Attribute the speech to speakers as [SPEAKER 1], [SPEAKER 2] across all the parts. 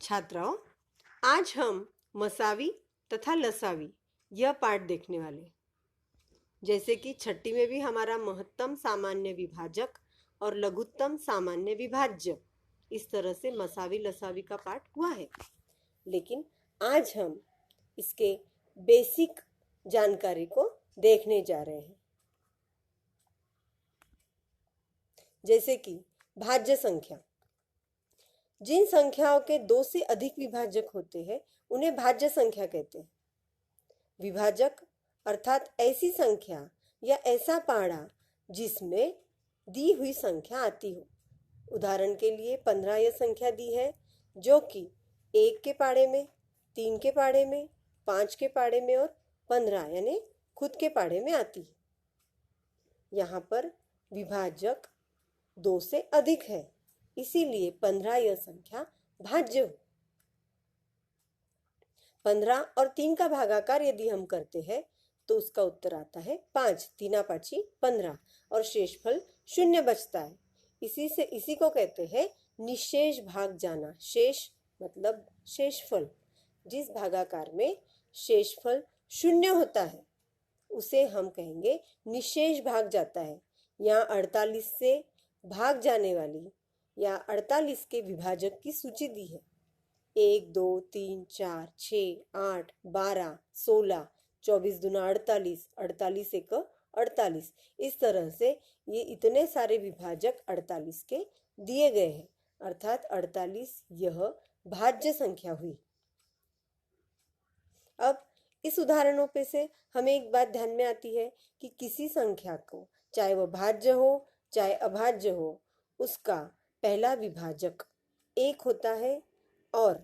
[SPEAKER 1] छात्राओं, आज हम मसावी तथा लसावी यह पाठ देखने वाले। जैसे कि छठी में भी हमारा महत्तम सामान्य विभाजक और लघुत्तम सामान्य विभाज्य, इस तरह से मसावी लसावी का पाठ हुआ है। लेकिन आज हम इसके बेसिक जानकारी को देखने जा रहे हैं। जैसे कि भाज्य संख्या। जिन संख्याओं के 2 से अधिक विभाजक होते हैं उन्हें भाज्य संख्या कहते हैं। विभाजक अर्थात ऐसी संख्या या ऐसा पाड़ा जिसमें दी हुई संख्या आती हो। उदाहरण के लिए 15 यह संख्या दी है जो कि 1 के पाड़े में, 3 के पाड़े में, 5 के पाड़े में और 15 यानी खुद के पाड़े में आती है। यहाँ पर विभाजक 2 से अधिक है, इसीलिए 15 यह संख्या भाज्य हो। 15 और 3 का भागाकार यदि हम करते हैं तो उसका उत्तर आता है 5। 3 5 15 और शेषफल 0 बचता है। इसी को कहते हैं निशेष भाग जाना। शेष मतलब शेषफल। जिस भागाकार में शेषफल 0 होता है उसे हम कहेंगे निशेष भाग जाता है। यहाँ 48 से भाग जाने वाली या 48 के विभाजक की सूची दी है। 1 2 3 4 6 8 12 16 24 दूना 48, 48 एक 48। इस तरह से ये इतने सारे विभाजक 48 के दिए गए हैं, अर्थात 48 यह भाज्य संख्या हुई। अब इस उदाहरणों पे से हमें एक बात ध्यान में आती है कि किसी संख्या को, चाहे वह भाज्य हो चाहे अभाज्य हो, उसका पहला विभाजक 1 होता है और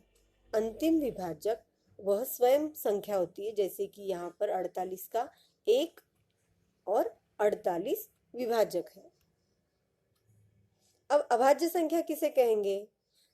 [SPEAKER 1] अंतिम विभाजक वह स्वयं संख्या होती है। जैसे कि यहाँ पर 48 का 1 और 48 विभाजक है। अब अभाज्य संख्या किसे कहेंगे?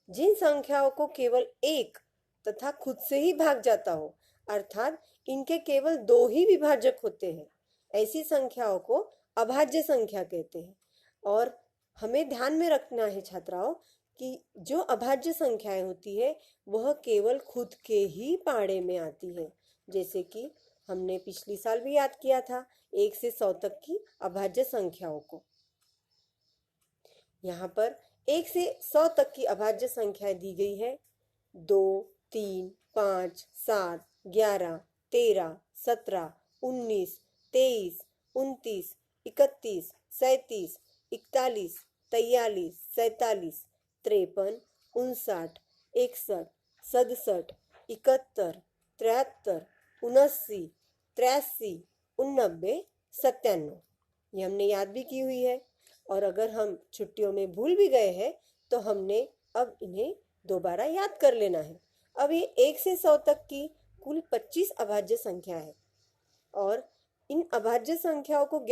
[SPEAKER 1] जिन संख्याओं को केवल 1 तथा खुद से ही भाग जाता हो, अर्थात इनके केवल 2 ही विभाजक होते हैं, ऐसी संख्याओं को अभाज्य संख्या कहते हैं। और हमें ध्यान में रखना है छात्राओं कि जो अभाज्य संख्याएं होती है वह केवल खुद के ही पाड़े में आती है। जैसे कि हमने पिछली साल भी याद किया था 1 से 100 तक की अभाज्य संख्याओं को। यहाँ पर 1 से 100 तक की अभाज्य संख्याएं दी गई है। 2 3 5 7 11 13 17 19 23 29 31 37 41 43 47 53 59 61 67 71 73 79 83 89 97 ये हमने याद भी की हुई है। और अगर हम छुट्टियों में भूल भी गए हैं तो हमने अब इन्हें दोबारा याद कर लेना है। अब ये 1 से 100 तक की कुल 25 अभाज्य संख्या है और इन अभाज्य संख्याओं को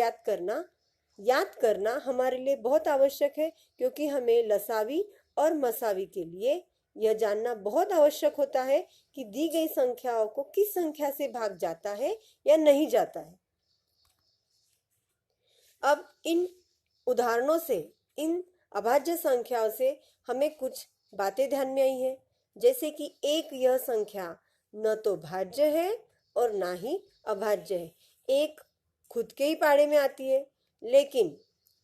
[SPEAKER 1] याद करना हमारे लिए बहुत आवश्यक है, क्योंकि हमें लसावी और मसावी के लिए यह जानना बहुत आवश्यक होता है कि दी गई संख्याओं को किस संख्या से भाग जाता है या नहीं जाता है। अब इन उदाहरणों से, इन अभाज्य संख्याओं से हमें कुछ बातें ध्यान में आई है। जैसे कि 1 यह संख्या न तो भाज्य है और ना ही अभाज्य है। 1 खुद के ही पाड़े में आती है, लेकिन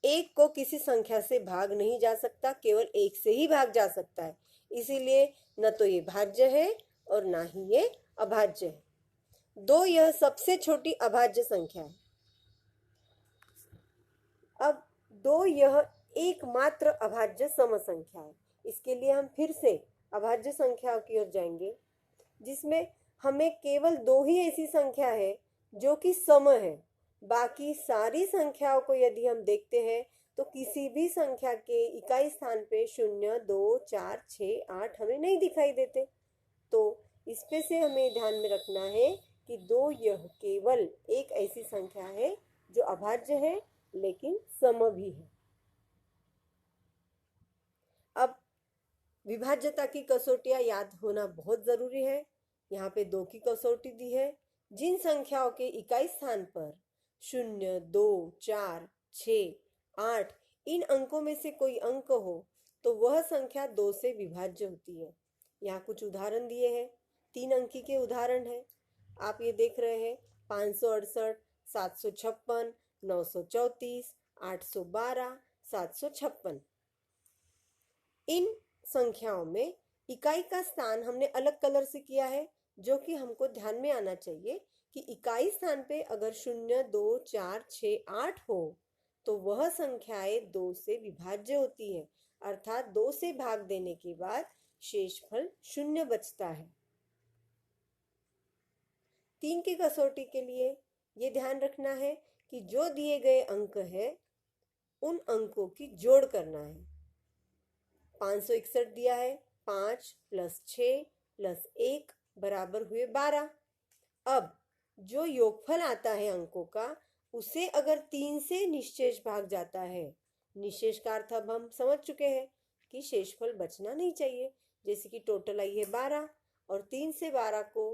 [SPEAKER 1] 1 को किसी संख्या से भाग नहीं जा सकता, केवल 1 से ही भाग जा सकता है। इसीलिए न तो ये भाज्य है और ना ही ये अभाज्य है। 2 यह सबसे छोटी अभाज्य संख्या है। अब 2 यह एकमात्र अभाज्य सम संख्या है। इसके लिए हम फिर से अभाज्य संख्याओं की ओर जाएंगे, जिसमें हमें केवल 2 ही ऐसी संख्या है जो कि सम है। बाकी सारी संख्याओं को यदि हम देखते हैं तो किसी भी संख्या के इकाई स्थान पे 0 2 4 6 8 हमें नहीं दिखाई देते। तो इस पे से हमें ध्यान में रखना है कि 2 यह केवल एक ऐसी संख्या है जो अभाज्य है लेकिन सम भी है। अब विभाज्यता की कसौटियां याद होना बहुत जरूरी है। यहाँ पे 2 की कसौटी दी है। जिन संख्याओं के इकाई स्थान पर 0 2 4 6 8 इन अंकों में से कोई अंक हो तो वह संख्या 2 से विभाज्य होती है। यहाँ कुछ उदाहरण दिए हैं, 3 अंकी के उदाहरण हैं। आप ये देख रहे हैं 568, 756, 934, 812, 756। इन संख्याओं में इकाई का स्थान हमने अलग कलर से किया है, जो कि हमको ध्यान में आना चाहिए कि इकाई स्थान पे अगर 0, 2, 4, 6, 8 हो तो वह संख्याएं 2 से विभाज्य होती है, अर्थात 2 से भाग देने के बाद शेषफल 0 बचता है। 3 की कसौटी के लिए ये ध्यान रखना है कि जो दिए गए अंक है उन अंकों की जोड़ करना है। 561 दिया है, 5 + 6 + 1 बराबर हुए 12। अब जो योगफल आता है अंकों का, उसे अगर 3 से निश्शेष भाग जाता है, निश्शेष का अर्थ अब हम समझ चुके हैं कि शेषफल बचना नहीं चाहिए। जैसे कि टोटल आई है 12 और 3 से 12 को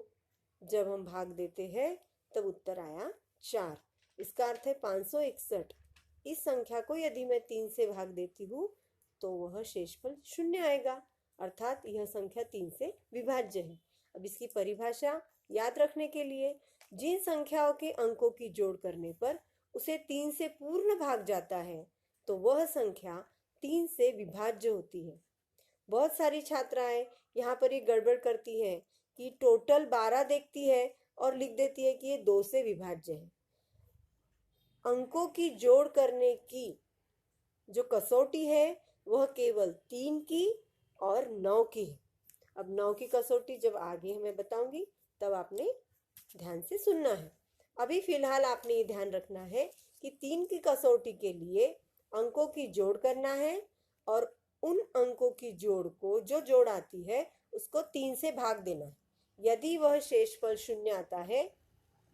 [SPEAKER 1] जब हम भाग देते हैं तब उत्तर आया 4। इसका अर्थ है 561 इस संख्या को यदि मैं 3 से भाग देती हूँ तो वह शेषफल 0 आएगा, अर्थात यह संख्या 3 से विभाज्य है। अब इसकी परिभाषा याद रखने के लिए, जिन संख्याओं के अंकों की जोड़ करने पर उसे 3 से पूर्ण भाग जाता है तो वह संख्या 3 से विभाज्य होती है। बहुत सारी छात्राएं यहाँ पर ये गड़बड़ करती है कि टोटल 12 देखती है और लिख देती है कि ये 2 से विभाज्य है। अंकों की जोड़ करने की जो कसौटी है वह केवल 3 की और 9 की है। अब 9 की कसौटी जब आगे मैं बताऊंगी तब आपने ध्यान से सुनना है। अभी फिलहाल आपने ये ध्यान रखना है कि 3 की कसौटी के लिए अंकों की जोड़ करना है और उन अंकों की जोड़ को, जो जोड़ आती है, उसको 3 से भाग देना है। यदि वह शेषफल 0 आता है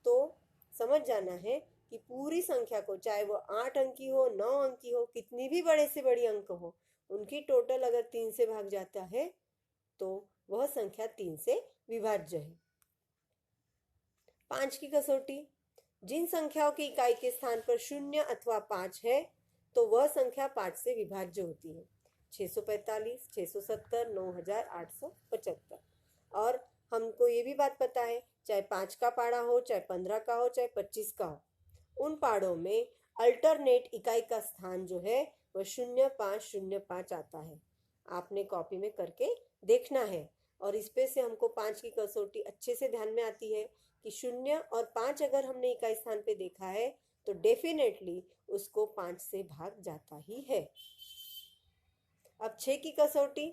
[SPEAKER 1] तो समझ जाना है कि पूरी संख्या को, चाहे वो 8 अंकी हो, 9 अंकी हो, कितनी भी बड़े से बड़ी अंक हो, उनकी टोटल अगर 3 से भाग जाता है तो वह संख्या 3 से विभाज्य है। 5 की कसौटी, जिन संख्याओं की इकाई के स्थान पर 0 अथवा 5 है तो वह संख्या 5 से विभाज्य होती है। 645, 670, 9875। और हमको ये भी बात पता है, चाहे 5 का पाड़ा हो, चाहे 15 का हो, चाहे 25 का हो, उन पाड़ों में अल्टरनेट इकाई का स्थान जो है वह 0505 आता है। आपने कॉपी में करके देखना है और इस पे से हमको 5 की कसौटी अच्छे से ध्यान में आती है कि 0 और 5 अगर हमने इकाई स्थान पे देखा है तो डेफिनेटली उसको 5 से भाग जाता ही है। अब 6 की कसौटी,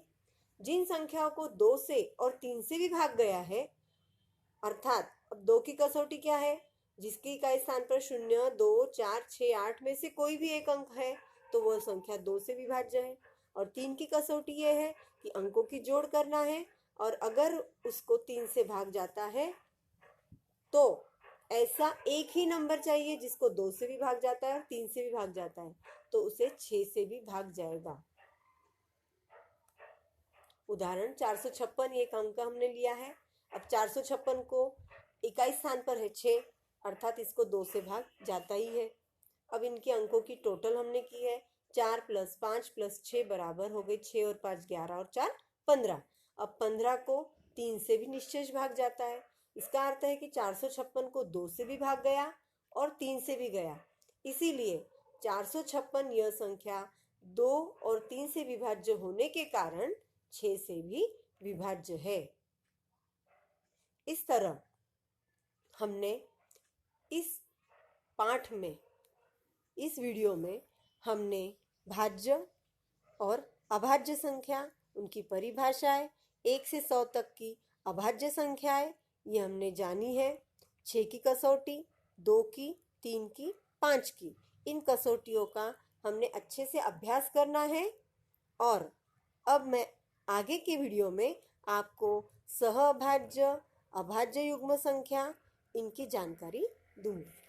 [SPEAKER 1] जिन संख्याओं को 2 से और 3 से भी भाग गया है, अर्थात अब 2 की कसौटी क्या है, जिसकी इकाई स्थान पर 0, 2, 4, 6, 8 में से कोई भी एक अंक है तो वह संख्या 2 से विभाज्य है। और 3 की कसौटी यह है कि अंकों की जोड़ करना है और अगर उसको 3 से भाग जाता है तो ऐसा एक ही नंबर चाहिए जिसको 2 से भी भाग जाता है और 3 से भी भाग जाता है, तो उसे 6 से भी भाग जाएगा। उदाहरण 456 एक अंक हमने लिया है। अब 456 को इकाई स्थान पर है 6, अर्थात इसको 2 से भाग जाता ही है। अब इनके अंकों की टोटल हमने की है, 4 + 5 + 6 बराबर हो गई 6 और 5 11 और 4 15। अब 15 को 3 से भी निश्शेष भाग जाता है। इसका अर्थ है कि 456 को 2 से भी भाग गया और 3 से भी गया, इसीलिए 456 यह संख्या 2 और 3 से विभाज्य होने के कारण 6 से भी विभाज्य है। इस तरह हमने इस पाठ में, इस वीडियो में हमने भाज्य और अभाज्य संख्या, उनकी परिभाषाएं, 1 से 100 तक की अभाज्य संख्याएं ये हमने जानी है। 6 की कसौटी, 2 की, 3 की, 5 की, इन कसौटियों का हमने अच्छे से अभ्यास करना है। और अब मैं आगे के वीडियो में आपको सहअभाज्य, अभाज्य युग्म संख्या, इनकी जानकारी दूंगी।